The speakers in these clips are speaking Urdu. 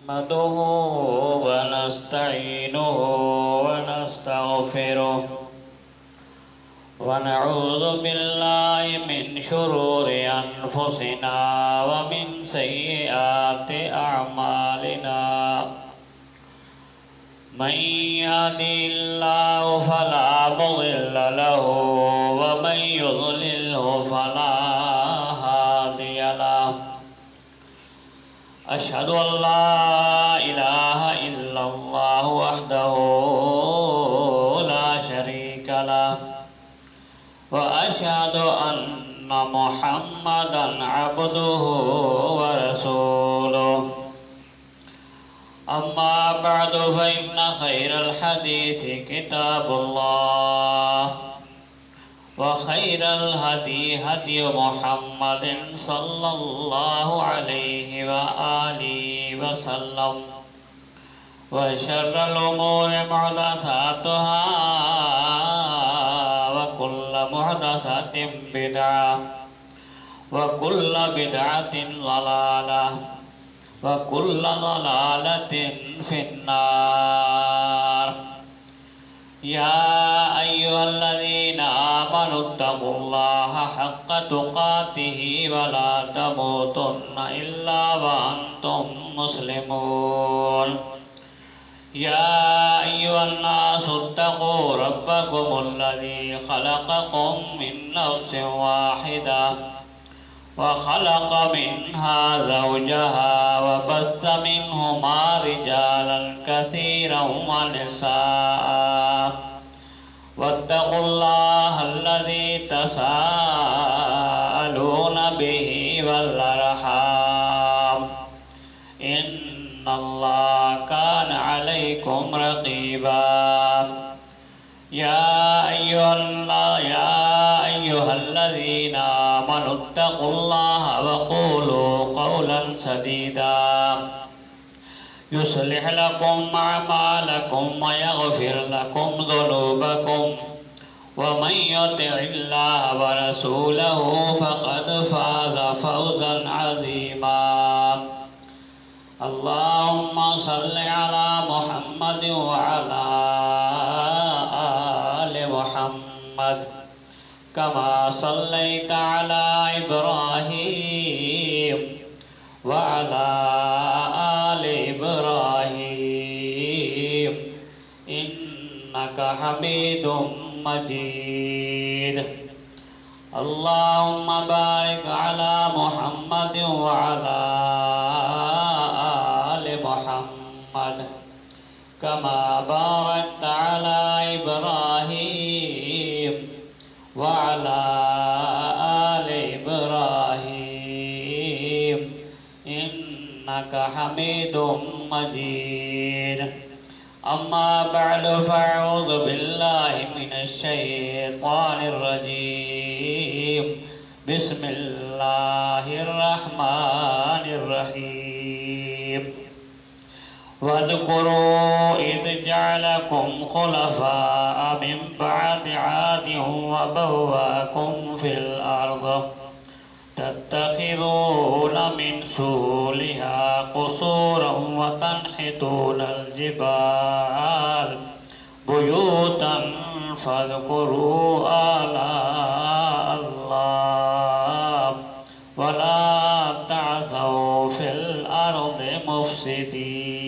نحمده ونستعينه ونستغفره ونعوذ بالله من شرور أنفسنا ومن سيئات أعمالنا من يهده الله فلا مضل له ومن يضلله فلا هادي له أشهد أن لا إله إلا الله وحده لا شريك له وأشهد أن محمدا عبده ورسوله أما بعد فإن خير الحديث كتاب الله وخير الهدي هدي محمد صلى الله عليه وآله وسلم وشر الأمور محدثاتها وكل محدثة بدعة وكل بدعة ضلالة وكل ضلالة في النار. يا أيها الذين آمنوا اتقوا الله حق تقاته ولا تموتن إلا وأنتم مسلمون. يا أيها الناس اتقوا ربكم الذي خلقكم من نفس واحدة وخلق منها زوجها وبث منهما رجالا كثيرا ونساء واتقوا الله الذي تساءلون به والأرحام إن الله كان عليكم رقيبا. يا أيها الذين آمنوا اتقوا الله وقولوا قولا سديدا يصلح لكم أعمالكم ويغفر لكم ذنوبكم ومن يطع الله ورسوله فقد فاز فوزا عظيما. اللهم صل على محمد وعلى آل محمد كما صليت على إبراهيم وعلى آل إبراهيم إنك حميد مجيد. اللهم بارك على محمد وعلى آل محمد كما باركت على إبراهيم وعلى آل إبراهيم إنك حميد مجيد. أما بعد فأعوذ بالله من الشيطان الرجيم. بسم الله الرحمن الرحيم. واذكروا إذ جعلكم خلفاء من بعد عاد وبوأكم في الأرض تتخذون من سهولها قصورا وتنحتون الجبال بيوتا فاذكروا آلاء الله ولا تعثوا في الأرض مفسدين.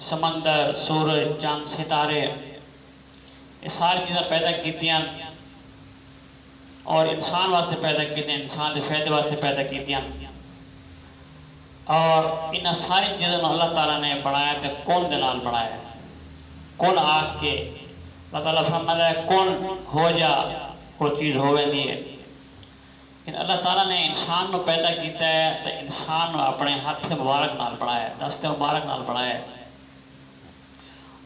سمندر، سورج، چاند، ستارے، یہ ساری چیزیں پیدا کیتیاں اور انسان واسطے پیدا کیتیاں، انسان کے فائدے واسطے پیدا کیتیاں، اور ان ساری چیزوں اللہ تعالیٰ نے بنایا تو کون دے نال بنایا؟ کون آگ کے اللہ تعالیٰ فرماتا ہے کون ہو جا کوئی چیز ہو ویندی ہے۔ لیکن اللہ تعالیٰ نے انسان نو پیدا کیتا ہے تو انسان نو اپنے ہاتھ مبارک نال بنایا ہے، دست مبارک نال بنایا ہے،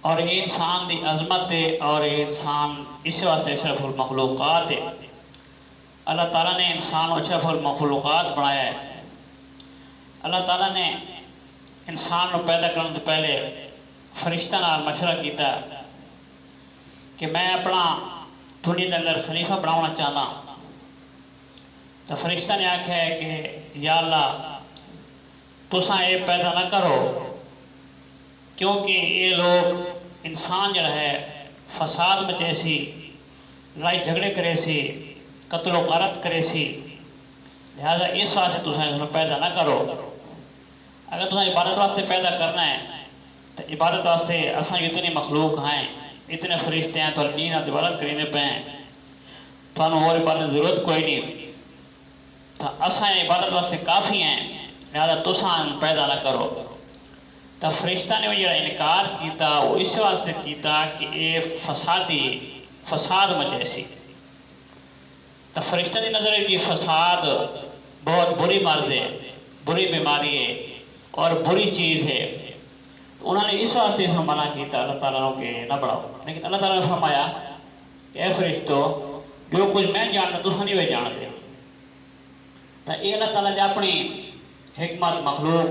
اور یہ انسان دی عظمت ہے، اور یہ انسان اس واسطے اشرف المخلوقات ہے۔ اللہ تعالیٰ نے انسان کو اشرف المخلوقات بنایا ہے۔ اللہ تعالیٰ نے انسان کو پیدا کرنے سے پہلے فرشتہ نال مشورہ کیتا کہ میں اپنا دنیا کے اندر خلیفہ بنانا چاہتا، تو فرشتہ نے آکھا ہے کہ یا اللہ تساں یہ پیدا نہ کرو، کیونکہ یہ لوگ انسان جڑا ہے فساد مچے سی، لڑائی جھگڑے کرے سی، قتل و غارت کرے سی، لہذا اس واسطے تساں اس پیدا نہ کرو۔ اگر تساں عبادت واسطے پیدا کرنا ہے تو عبادت واسطے اساں اتنی مخلوق ہیں، اتنے فرشتے ہیں، تو نیند عبادت کرینے پہ ہیں، تو اور عبادت ضرورت کوئی نہیں، تو اساں عبادت واسطے کافی ہیں، لہذا تساں پیدا نہ کرو۔ تو فرشتہ نے جو انکار کیتا وہ اس واسطے کیتا کہ یہ فساد مچے سی۔ تو فرشتہ کی نظر یہ فساد بہت بری مرض ہے، بری بیماری ہے اور بری چیز ہے، تو انہوں نے اس واسطے اس میں منع کیتا اللہ تعالیٰ کہ نہ بڑھاؤ۔ لیکن اللہ تعالیٰ نے فرمایا کہ اے فرشتو جو کچھ میں جانتا تساں نہیں وہ جانتے۔ تو یہ اللہ تعالیٰ نے اپنی حکمت مخلوق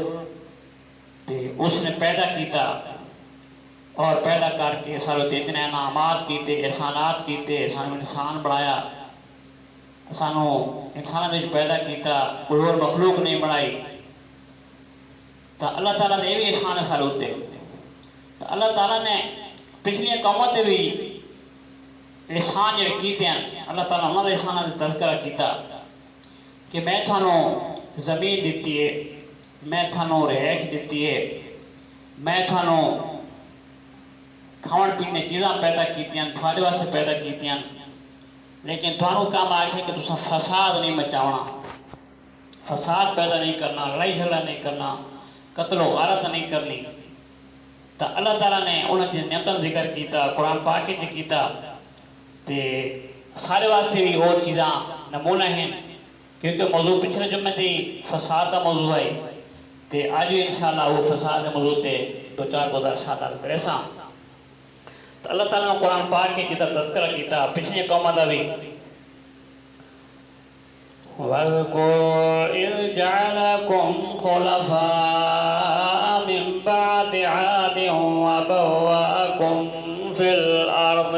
تے اس نے پیدا کیتا، اور پیدا کر کے سارے اتنے انعامات کیتے، احسانات کیتے، سانو انسان بنایا، سانو انسانوں نے پیدا کیتا، کوئی اور مخلوق نہیں بنائی، تو اللہ تعالیٰ نے یہ بھی احسان ہے سارے اتنے۔ تو اللہ تعالیٰ نے پچھلی قوموں تے بھی احسان جڑے کیتے ہیں، اللہ تعالیٰ انہوں نے احسانوں کا تذکرہ کیتا کہ میں تھانوں زمین دیتی ہے، میں تھانوں رہائش دیتی ہے، میں تھانوں کھاؤن پینے چیزاں پیدا کیتیاں، تھوڑے واسطے پیدا کیتیاں، لیکن تھانوں کام آکھے کہ تساں فساد نہیں مچاونا، فساد پیدا نہیں کرنا، لڑائی جھگڑا نہیں کرنا، قتل و غارت نہیں کرنی۔ تو اللہ تعالیٰ نے انہوں نے نعمتوں ذکر کیتا، قرآن پاک کی کیتا، تے سارے واسطے بھی وہ چیزاں نمونہ ہیں، کیونکہ موضوع پچھلے جمعے تھی فساد کا موضوع ہے، تے آج بھی انشاءاللہ وہ فساد کے موضوع تے دو چار گزار شادہ کرے ساں۔ تو اللہ تعالیٰ نے قرآن پاک کی کیتا، تذکرہ کیتا پچھلی قومہ دا بھی۔ وَاذْكُرْ إِذْ جَعَلَكُمْ خُلَفَاءَ مِنْ بَعْدِ عَادٍ وَبَوَّأَكُمْ فِي الْأَرْضِ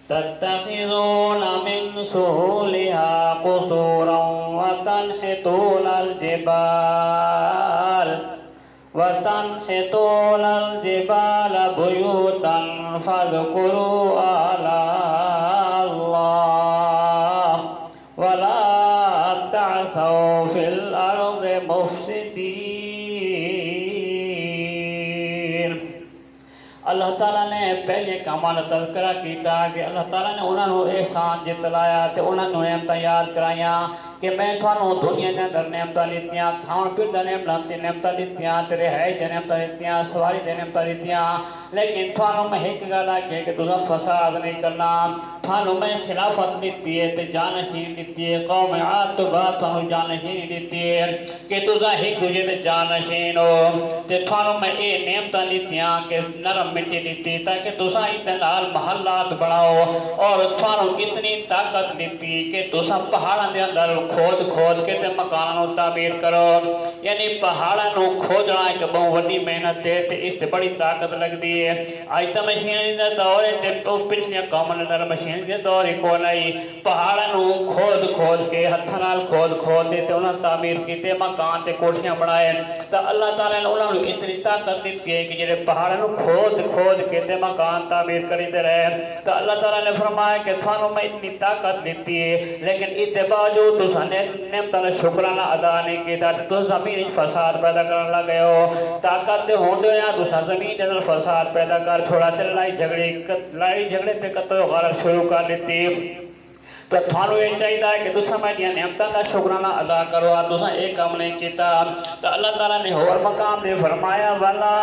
تَتَّخِذُونَ مِنْ سُهُولِهَا قُصُورًا وَتَنْحِتُونَ الْجِبَالَ بُيُوتًا فَاذْكُرُوا آلَاءَ اللَّهِ وَلَا تَعْثَوْا فِي الْأَرْضِ مُفْسِدِينَ۔ اللہ تعالیٰ نے پہلے کاماں کا تذکرہ کیتا کہ اللہ تعالیٰ نے انہوں نے احسان جتلایا تے انہوں نے نعمتاں یاد کرائیاں کہ میں تھانوں دنیا کے اندر نعمتاں لیتیاں، کھاؤن پین دے نعمتاں لیتیاں، تے رہائش دے نعمتاں لیتیاں، سواری دے نعمتاں لیتیاں، لیکن تھانوں میں ایک گل ہے کہ تساں فساد نہیں کرنا، تھانوں میں خلافت دیتی ہے تے جانشین دیتی ہے، قوم عاد تو بعد تھانوں جانشین دیتی ہے کہ تساں ایک دوجے دے جانشین ہو، تے تھانوں میں یہ نعمتاں لیتیاں کہ نرم مٹی دیتی تاکہ تساں اتنال محلات بڑھاؤ، اور تھانوں اتنی طاقت دیتی کہ تساں پہاڑاں دے اندر کھود کے تے مکانوں تعمیر کرو، یعنی پہاڑاں کھودنا ایک بہت بڑی محنت ہے تے اس تے بڑی طاقت لگ دی ہے۔ آج تا مشینری دا دور ہے تے پچھلی قوم نے در مشینری دا دور ہی کون آئی، پہاڑاں کھود کے ہتھاں نال کھود دے تے انہاں تعمیر کیتے مکان تے کوٹھیاں بنائے۔ تو اللہ تعالیٰ نے انہوں نے اتنی طاقت دیتی ہے کہ جڑے پہاڑاں کھود کے تے مکان تعمیر کریندے رہے۔ تو اللہ تعالیٰ نے فرمایا کہ تھانوں میں اتنی طاقت دیتی ہے، لیکن اس کے باوجود تساں نے نعمتاں دا شکرانہ ادا نہیں کیتا، تے تساں زمین فساد پیدا کرنے لگے ہو طاقت دے ہوندے یا تسا زمین دے فساد پیدا کر چھوڑا تے لڑائی جھگڑے تے قتل و غارت شروع کر لیتی تو تھانو یہ چاہیے کہ تسا میں دیا نعمتوں کا شکرانہ ادا کرو تسا ایک کام نہیں کیتا تو اللہ تعالیٰ نے اور مقام دے فرمایا وَلَا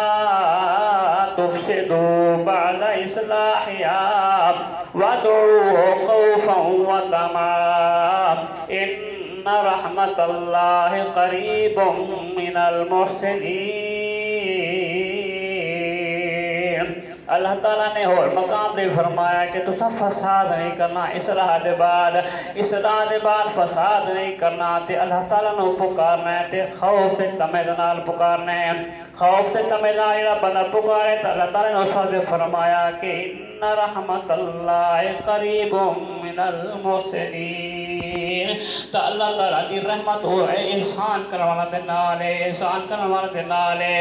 تُفْسِدُوا بَعْدَ إِصْلَاحِهَا وَادْعُوهُ خَوْفًا وَطَمَعًا إِنَّ رَحْمَتَ اللَّهِ قَرِيبٌ مِّنَ الْمُحْسِنِينَ اللہ تعالیٰ نے اور مقام دے فرمایا کہ تسا فساد نہیں کرنا اصلاح دے بعد فساد نہیں کرنا تے اللہ تعالیٰ نے پکارنا ہے تے خوف تے تمے نال پکارنا ہے خوف تے تمے نال جڑا بندہ پکارے تے اللہ تعالیٰ نے اس وقت فرمایا کہ ان رحمت اللہ قریب من المحسنین تو اللہ تعالیٰ دی رحمت وہ ہے احسان کرنے والا دے نال ہے احسان کرنے والا دے نال ہے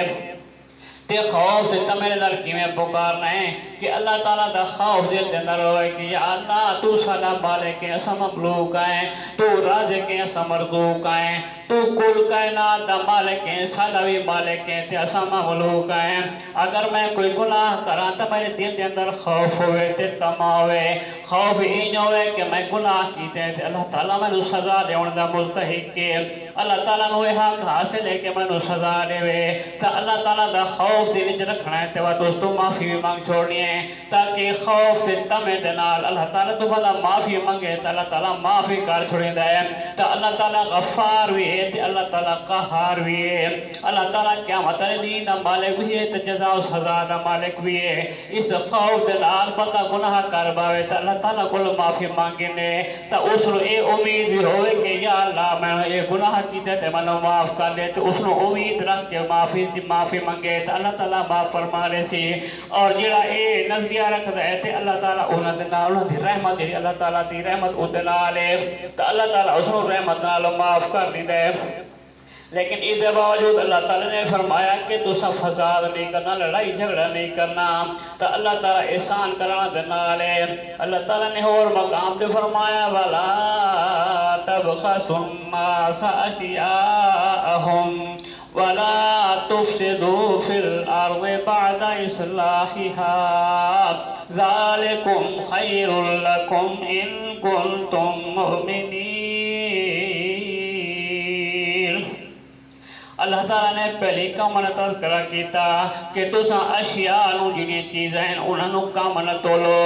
تے خوف سے تمیرے در کی میں پکارنا ہے کہ اللہ تعالیٰ دا خوف دل دے اندر ہوئے کہ یا اللہ تو ساڈا مالک ہے اسا مخلوق ہیں تو رازق ہے اسا مرزوق ہیں تو کل کائنات دا مالک ہے ساڈا بھی مالک ہے تے اسا مخلوق ہیں اگر میں کوئی گناہ کراں تے میرے دل دے اندر خوف ہوئے تے تما ہوئے خوف این ہوئے کہ میں گناہ کیتے تے اللہ تعالیٰ میں سزا دیون دا مستحق ہے اللہ تعالیٰ نے حق حاصل ہے کہ میں سزا دے تے اللہ تعالیٰ دا خوف دل وچ رکھنا ہے تے دوستو معافی بھی مانگ چھوڑنی ہے تاکہ خوف تے تمے دے نال اللہ تعالیٰ تو بھلا معافی منگے تے اللہ تعالیٰ معافی کر چھوڑیندا ہے تے اللہ تعالیٰ غفار بھی ہے تے اللہ تعالیٰ قہار بھی ہے اللہ تعالیٰ قیامت والے دن دا مالک بھی ہے تے جزا و سزا دا مالک بھی ہے اس خوف دے نال بندہ گناہ کر باوے تے اللہ تعالیٰ کول معافی مانگے نے تے اس نوں اے امید بھی ہوئے کہ یا اللہ میں اے گناہ کیتے تے مینوں معاف کر دے تے اس نوں امید رکھ کے معافی منگے تے اللہ تعالیٰ معاف فرما لے سی اور جڑا اے نظریہ رکھدا ہے تے اللہ تعالیٰ انہاں دے نال انہاں دی رحمت جڑی اللہ تعالیٰ دی رحمت اودے نال ہے تے اللہ تعالیٰ اس نوں رحمت نال معاف کر دیندا ہے لیکن اس کے باوجود اللہ تعالیٰ نے فرمایا کہ تسا فساد نہیں کرنا لڑائی جھگڑا نہیں کرنا تو اللہ تعالیٰ احسان کرنا دے نال ہے اللہ تعالیٰ نے اور مقام دے فرمایا وَلَا تَبْخَسُوا النَّاسَ أَشْيَاءَهُمْ وَلَا تُفْسِدُوا فِي الْأَرْضِ بَعْدَ إِصْلَاحِهَا ذَلِكُمْ خَيْرٌ لَكُمْ إِن كُنتُم مُّؤْمِنِينَ اللہ تعالیٰ نے پہلی کام نہ تذکرہ کیتا کہ تساں اشیاء نو جنہیں چیزیں انہاں نو کام نہ تولو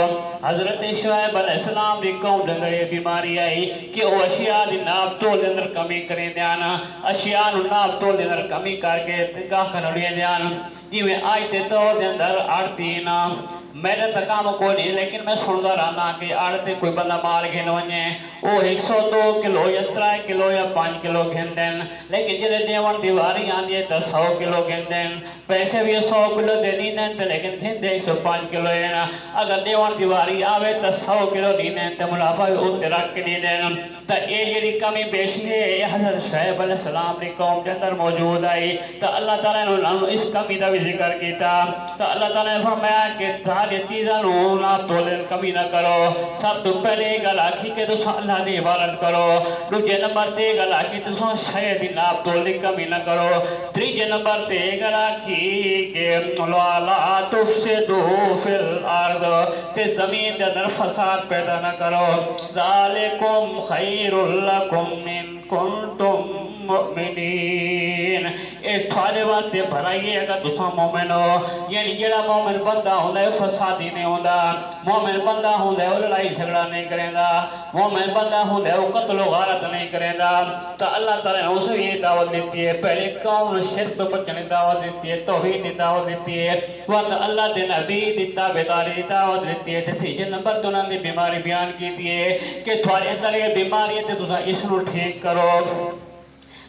حضرت شعیب علیہ السلام دی قوم دے اندر یہ بیماری آئی کہ وہ اشیاء دی ناپ تول دے اندر کمی کریں دیان اشیاء نو ناپ تول دے اندر کمی کر کے گاہ کنڑیے دیان جی میں آئی تے دور دے اندر آڑتی نا میرے تک کام کوئی نہیں لیکن میں سندا رہنا کہ آڑتے کوئی بندہ مال گھن ونجے وہ 102 کلو یا 3 کلو یا 5 کلو گھن دین لیکن جلے دیوان دیواری آن دیئے تا 100 کلو گھن دین پیسے بھی 100 کلو دینی دین تے لیکن گھن دے 105 کلو ہے نا اگر دیوان دیواری آوے تا 100 کلو نہیں دین تے منافع اتنے رکھ کے نہیں دین تا یہ جڑی کمی بیشی ہے یہ حضرت شعیب علیہ السلام نے قوم کے اندر موجود آئی تا اللہ تعالیٰ نے اس کمی دا بھی ذکر کیتا تا اللہ تعالیٰ نے فرمایا کہ یہ چیزاں نو ناپ تولن کمی نہ کرو سب تو پہلے گل آکھی کہ تساں اللہ دی عبادت کرو دوجے نمبر تے گل آکھی تساں شے دی ناپ تولن کمی نہ کرو تیجے نمبر تے گل آکھی کہ لا تفسدوا فی الارض تے زمین دے اندر فساد پیدا نہ کرو ذالکم خیر لکم ان کنتم مؤمنین اے تھارے واسطے بھرائیے اگر تساں مومن ہو یعنی جڑا مومن بندہ ہوندا ہے فسادی نہیں ہوندا مومن بندہ ہوندا ہے وہ لڑائی جھگڑا نہیں کریندا مومن بندہ ہوندا ہے وہ قتل و غارت نہیں کریندا تو اللہ تعالیٰ نے اسے یہ دعوت دیتی ہے پہلے قوم شرک تو بچنے دعوت دیتی ہے توحید دی دعوت دیتی ہے وقت اللہ دے نبی دی تابعداری دی دعوت دیتی ہے تیجے نمبر تو انہوں نے بیماری بیان کی ہے کہ تھوڑے اندر یہ بیماری ہے تو تساں اس نو ٹھیک کرو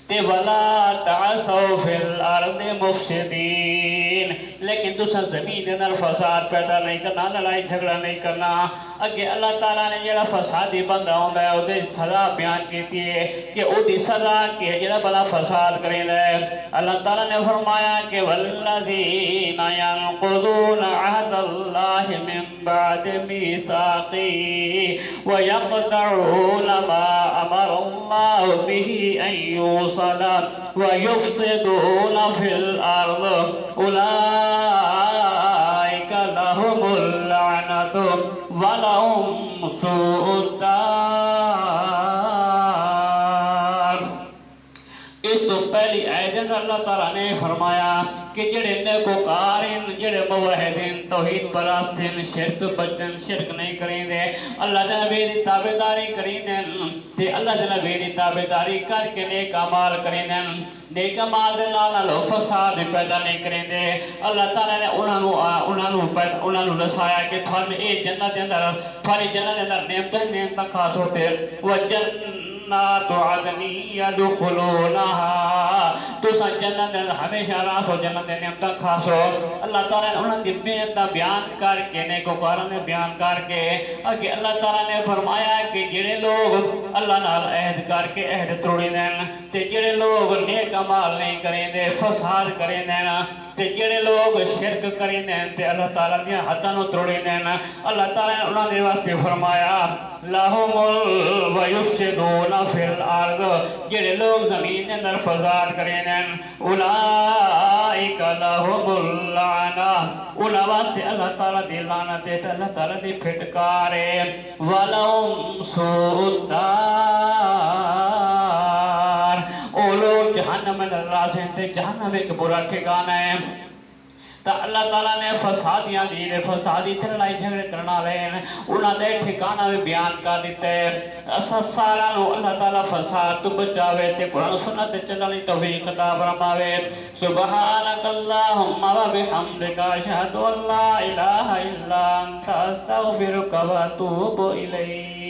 تے وَلَا تَعْثَوْا فِي الْأَرْضِ مُفْسِدِينَ لیکن تساں زمین دے اندر فساد پیدا نہیں کرنا لڑائی جھگڑا نہیں کرنا اگے اللہ تعالیٰ نے جڑا فسادی بندہ ہوندا ہے اودی سزا بیان کیتی ہے کہ اودی سزا کی ہے جڑا بڑا فساد کریندا ہے اللہ تعالیٰ نے فرمایا کہ وَالَّذِينَ يَنقُضُونَ عَهْدَ اللَّهِ مِن بَعْدِ مِيثَاقِهِ وَيَقْطَعُونَ مَا أَمَرَ اللَّهُ بِهِ أَن يُوصَلَ وَيُفْسِدُونَ فِي الْأَرْضِ أُولَٰئِكَ لَهُمُ اللَّعْنَةُ وَلَهُمْ سُوءُ الدَّارِ۔ اس تو پہلی آیت اندر اللہ تعالیٰ نے فرمایا کہ جڑے نیکوکار ہیں، جڑے موحد ہیں، توحید پرست ہیں، شرک بچن، شرک نہیں کریں دے، اللہ دے نبی دی تابعداری کریں دے، تے اللہ دے نبی دی تابعداری کر کے نیک اعمال کریں دے، نیک اعمال دے نال فساد پیدا نہیں کریں دے۔ اللہ تعالیٰ نے انہاں نوں دسایا کہ تھانوں اے جنت دے اندر، تھوڑی جنت دے اندر نعمتاں خاص ہوتے، وَجَنَّاتُ عَدْنٍ يَدْخُلُونَهَا، تُساں جنت دے ہمیشہ راس ہو، جنت دے نعمتاں خاص ہو۔ اللہ تعالیٰ نے انہاں دی نعمتاں بیان کر کے، نیکوکاراں نے بیان کر کے، کہ اللہ تعالیٰ نے فرمایا کہ جڑے لوگ اللہ نال عہد کر کے عہد توڑی دین، تے جڑے لوگ نیک اعمال نہیں کریں دے، فساد کریں دین، تے جڑے لوگ شرک کریں دین، تے اللہ تعالیٰ نے حداں نوں توڑی دین، اللہ تعالیٰ نے انہاں دے واسطے فرمایا لَهُمُ وَيُفْسِدُونَ فِي الْأَرْضِ، جڑے لوگ زمین کے اندر فساد کریں دین، اولئک لَهُمُ اللعنہ، انہاں واسطے اللہ تعالیٰ دی لعنت ہے، اللہ تعالیٰ دی پھٹکار ہے، وَلَهُمْ سُوءُ الدَّارِ، او لوگ جہنم میں راس ہیں، تے جہنم ایک برا ٹھکانہ ہے۔ تا اللہ تعالیٰ نے فسادیاں دی دے، فسادی تے لڑائی جھگڑے کرنا رہے ہیں، انہاں دے ٹھکانہ بھی بیان کر دیتے۔ اساں سارا نو اللہ تعالیٰ فساد تو بچاوے تے قرآن سنت چلانی توفیق عطا فرماوے۔ سبحانک اللہم و بحمدک، اشہد ان لا الہ الا انت، استغفرک و اتوب الیک۔